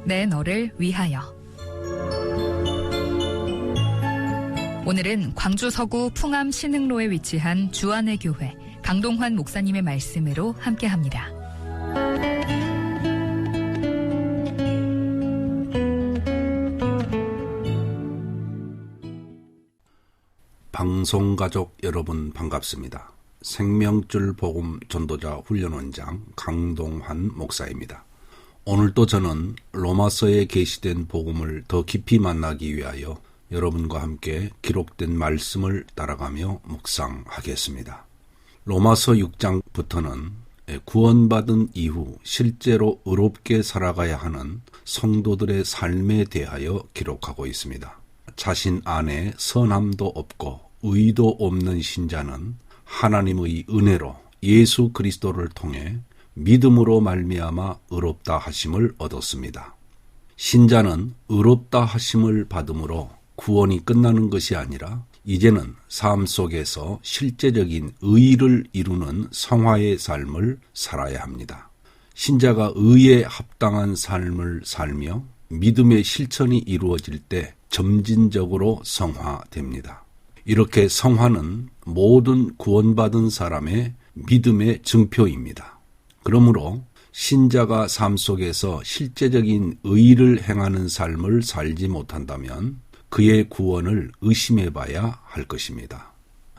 내 너를 위하여. 오늘은 광주 서구 풍암 신흥로에 위치한 주안의 교회 강동환 목사님의 말씀으로 함께합니다. 방송가족 여러분 반갑습니다. 생명줄 복음 전도자 훈련원장 강동환 목사입니다. 오늘도 저는 로마서에 게시된 복음을 더 깊이 만나기 위하여 여러분과 함께 기록된 말씀을 따라가며 묵상하겠습니다. 로마서 6장부터는 구원받은 이후 실제로 의롭게 살아가야 하는 성도들의 삶에 대하여 기록하고 있습니다. 자신 안에 선함도 없고 의도 없는 신자는 하나님의 은혜로 예수 그리스도를 통해 믿음으로 말미암아 의롭다 하심을 얻었습니다. 신자는 의롭다 하심을 받음으로 구원이 끝나는 것이 아니라 이제는 삶 속에서 실제적인 의를 이루는 성화의 삶을 살아야 합니다. 신자가 의에 합당한 삶을 살며 믿음의 실천이 이루어질 때 점진적으로 성화됩니다. 이렇게 성화는 모든 구원받은 사람의 믿음의 증표입니다. 그러므로 신자가 삶 속에서 실제적인 의를 행하는 삶을 살지 못한다면 그의 구원을 의심해 봐야 할 것입니다.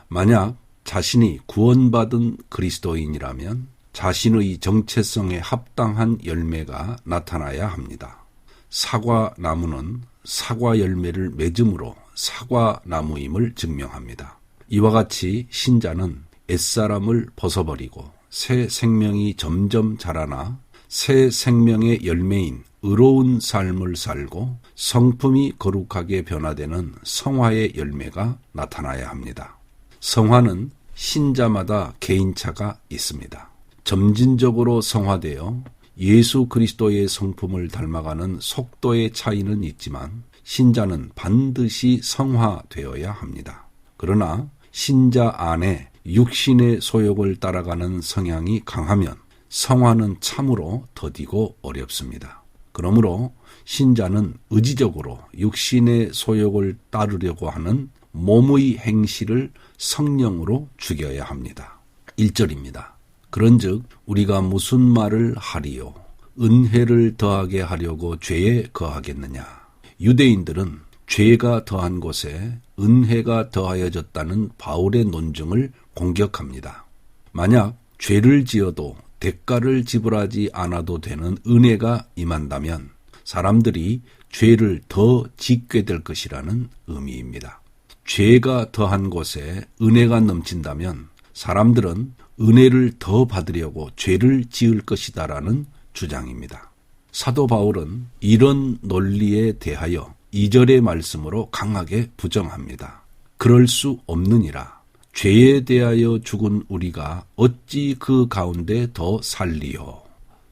만약 자신이 구원받은 그리스도인이라면 자신의 정체성에 합당한 열매가 나타나야 합니다. 사과나무는 사과 열매를 맺음으로 사과나무임을 증명합니다. 이와 같이 신자는 옛사람을 벗어버리고 새 생명이 점점 자라나 새 생명의 열매인 의로운 삶을 살고 성품이 거룩하게 변화되는 성화의 열매가 나타나야 합니다. 성화는 신자마다 개인차가 있습니다. 점진적으로 성화되어 예수 그리스도의 성품을 닮아가는 속도의 차이는 있지만 신자는 반드시 성화되어야 합니다. 그러나 신자 안에 육신의 소욕을 따라가는 성향이 강하면 성화는 참으로 더디고 어렵습니다. 그러므로 신자는 의지적으로 육신의 소욕을 따르려고 하는 몸의 행실을 성령으로 죽여야 합니다. 1절입니다. 그런즉 우리가 무슨 말을 하리요? 은혜를 더하게 하려고 죄에 거하겠느냐? 유대인들은 죄가 더한 곳에 은혜가 더하여졌다는 바울의 논증을 공격합니다. 만약 죄를 지어도 대가를 지불하지 않아도 되는 은혜가 임한다면 사람들이 죄를 더 짓게 될 것이라는 의미입니다. 죄가 더한 곳에 은혜가 넘친다면 사람들은 은혜를 더 받으려고 죄를 지을 것이다라는 주장입니다. 사도 바울은 이런 논리에 대하여 2절의 말씀으로 강하게 부정합니다. 그럴 수 없느니라. 죄에 대하여 죽은 우리가 어찌 그 가운데 더 살리요.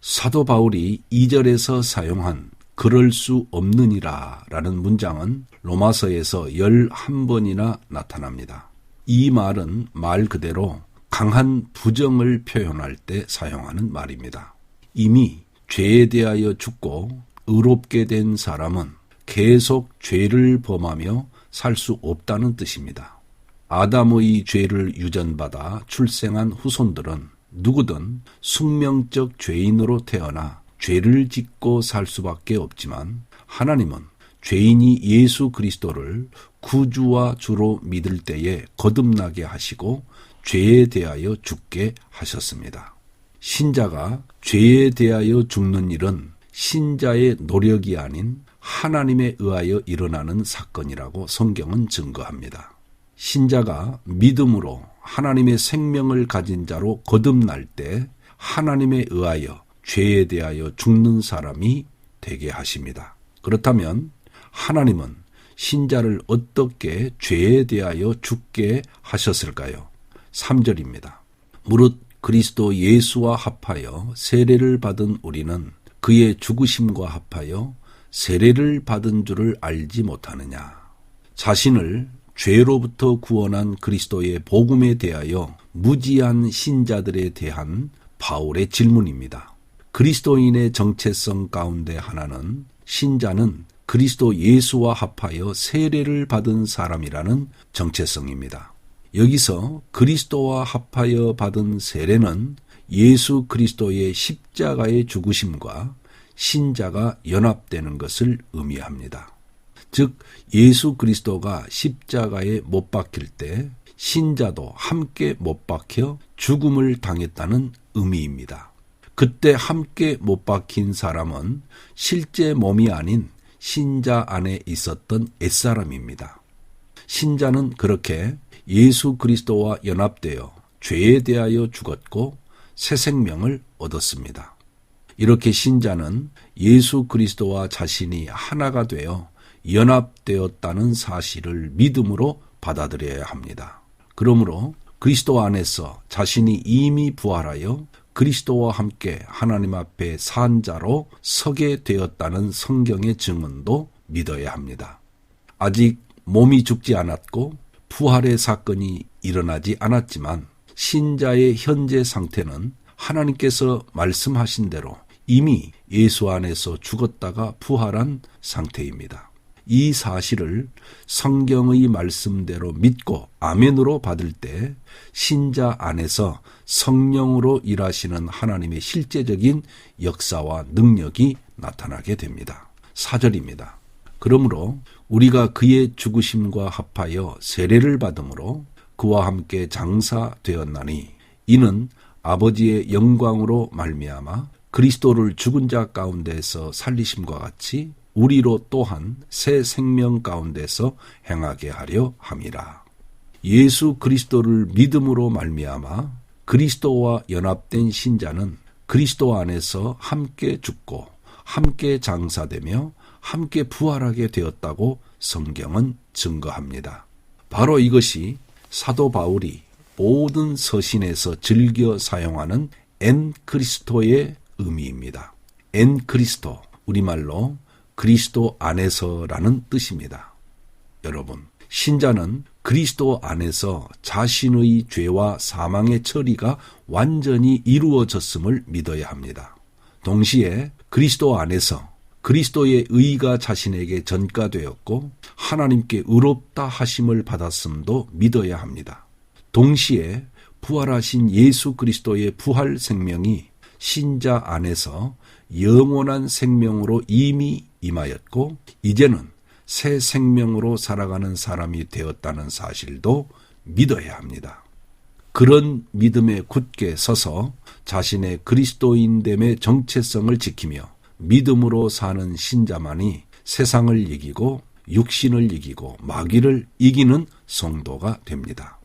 사도 바울이 2절에서 사용한 그럴 수 없느니라 라는 문장은 로마서에서 11번이나 나타납니다. 이 말은 말 그대로 강한 부정을 표현할 때 사용하는 말입니다. 이미 죄에 대하여 죽고 의롭게 된 사람은 계속 죄를 범하며 살 수 없다는 뜻입니다. 아담의 죄를 유전받아 출생한 후손들은 누구든 숙명적 죄인으로 태어나 죄를 짓고 살 수밖에 없지만 하나님은 죄인이 예수 그리스도를 구주와 주로 믿을 때에 거듭나게 하시고 죄에 대하여 죽게 하셨습니다. 신자가 죄에 대하여 죽는 일은 신자의 노력이 아닌 하나님에 의하여 일어나는 사건이라고 성경은 증거합니다. 신자가 믿음으로 하나님의 생명을 가진 자로 거듭날 때 하나님에 의하여 죄에 대하여 죽는 사람이 되게 하십니다. 그렇다면 하나님은 신자를 어떻게 죄에 대하여 죽게 하셨을까요? 3절입니다. 무릇 그리스도 예수와 합하여 세례를 받은 우리는 그의 죽으심과 합하여 세례를 받은 줄을 알지 못하느냐. 자신을 죄로부터 구원한 그리스도의 복음에 대하여 무지한 신자들에 대한 바울의 질문입니다. 그리스도인의 정체성 가운데 하나는 신자는 그리스도 예수와 합하여 세례를 받은 사람이라는 정체성입니다. 여기서 그리스도와 합하여 받은 세례는 예수 그리스도의 십자가의 죽으심과 신자가 연합되는 것을 의미합니다. 즉 예수 그리스도가 십자가에 못 박힐 때 신자도 함께 못 박혀 죽음을 당했다는 의미입니다. 그때 함께 못 박힌 사람은 실제 몸이 아닌 신자 안에 있었던 옛사람입니다. 신자는 그렇게 예수 그리스도와 연합되어 죄에 대하여 죽었고 새 생명을 얻었습니다. 이렇게 신자는 예수 그리스도와 자신이 하나가 되어 연합되었다는 사실을 믿음으로 받아들여야 합니다. 그러므로 그리스도 안에서 자신이 이미 부활하여 그리스도와 함께 하나님 앞에 산 자로 서게 되었다는 성경의 증언도 믿어야 합니다. 아직 몸이 죽지 않았고 부활의 사건이 일어나지 않았지만 신자의 현재 상태는 하나님께서 말씀하신 대로 이미 예수 안에서 죽었다가 부활한 상태입니다. 이 사실을 성경의 말씀대로 믿고 아멘으로 받을 때 신자 안에서 성령으로 일하시는 하나님의 실제적인 역사와 능력이 나타나게 됩니다. 4절입니다. 그러므로 우리가 그의 죽으심과 합하여 세례를 받음으로 그와 함께 장사되었나니 이는 아버지의 영광으로 말미암아 그리스도를 죽은 자 가운데서 살리심과 같이 우리로 또한 새 생명 가운데서 행하게 하려 함이라. 예수 그리스도를 믿음으로 말미암아 그리스도와 연합된 신자는 그리스도 안에서 함께 죽고 함께 장사되며 함께 부활하게 되었다고 성경은 증거합니다. 바로 이것이 사도 바울이 모든 서신에서 즐겨 사용하는 엔 그리스도의 의미입니다. 엔 그리스도, 우리말로 그리스도 안에서라는 뜻입니다. 여러분, 신자는 그리스도 안에서 자신의 죄와 사망의 처리가 완전히 이루어졌음을 믿어야 합니다. 동시에 그리스도 안에서 그리스도의 의가 자신에게 전가되었고 하나님께 의롭다 하심을 받았음도 믿어야 합니다. 동시에 부활하신 예수 그리스도의 부활 생명이 신자 안에서 영원한 생명으로 이미 임하였고 이제는 새 생명으로 살아가는 사람이 되었다는 사실도 믿어야 합니다. 그런 믿음에 굳게 서서 자신의 그리스도인됨의 정체성을 지키며 믿음으로 사는 신자만이 세상을 이기고 육신을 이기고 마귀를 이기는 성도가 됩니다.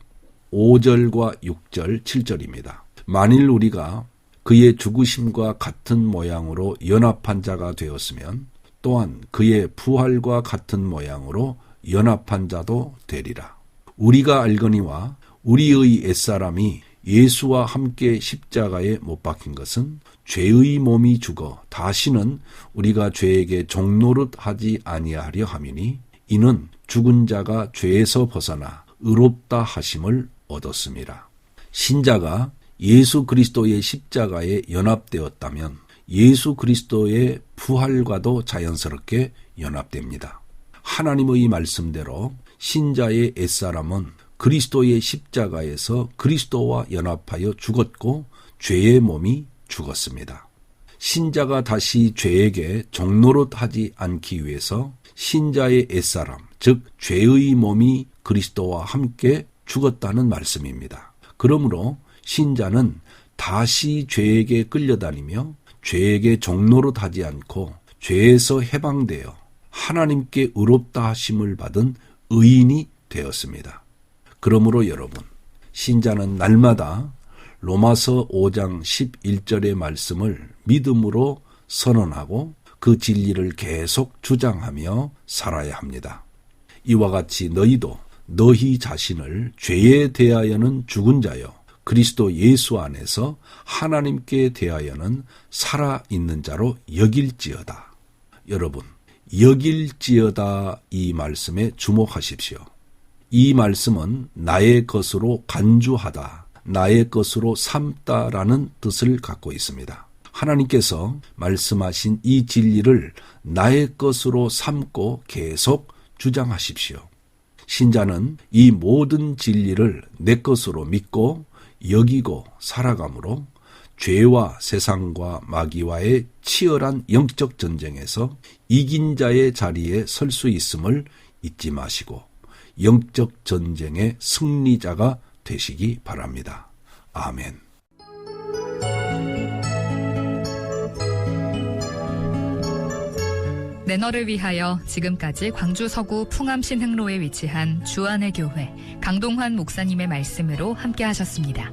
5절과 6절, 7절입니다. 만일 우리가 그의 죽으심과 같은 모양으로 연합한 자가 되었으면 또한 그의 부활과 같은 모양으로 연합한 자도 되리라. 우리가 알거니와 우리의 옛사람이 예수와 함께 십자가에 못 박힌 것은 죄의 몸이 죽어 다시는 우리가 죄에게 종노릇 하지 아니하려 함이니 이는 죽은 자가 죄에서 벗어나 의롭다 하심을 얻었음이라. 신자가 예수 그리스도의 십자가에 연합되었다면 예수 그리스도의 부활과도 자연스럽게 연합됩니다. 하나님의 말씀대로 신자의 옛사람은 그리스도의 십자가에서 그리스도와 연합하여 죽었고 죄의 몸이 죽었습니다. 신자가 다시 죄에게 종노릇하지 않기 위해서 신자의 옛사람, 즉 죄의 몸이 그리스도와 함께 죽었다는 말씀입니다. 그러므로 신자는 다시 죄에게 끌려다니며 죄에게 종노릇하지 않고 죄에서 해방되어 하나님께 의롭다 하심을 받은 의인이 되었습니다. 그러므로 여러분, 신자는 날마다 로마서 5장 11절의 말씀을 믿음으로 선언하고 그 진리를 계속 주장하며 살아야 합니다. 이와 같이 너희도 너희 자신을 죄에 대하여는 죽은 자요 그리스도 예수 안에서 하나님께 대하여는 살아있는 자로 여길지어다. 여러분, 여길지어다 이 말씀에 주목하십시오. 이 말씀은 나의 것으로 간주하다, 나의 것으로 삼다라는 뜻을 갖고 있습니다. 하나님께서 말씀하신 이 진리를 나의 것으로 삼고 계속 주장하십시오. 신자는 이 모든 진리를 내 것으로 믿고 여기고 살아가므로 죄와 세상과 마귀와의 치열한 영적 전쟁에서 이긴 자의 자리에 설 수 있음을 잊지 마시고 영적 전쟁의 승리자가 되시기 바랍니다. 아멘. 내 너를 위하여 지금까지 광주 서구 풍암신흥로에 위치한 주안의 교회 강동환 목사님의 말씀으로 함께 하셨습니다.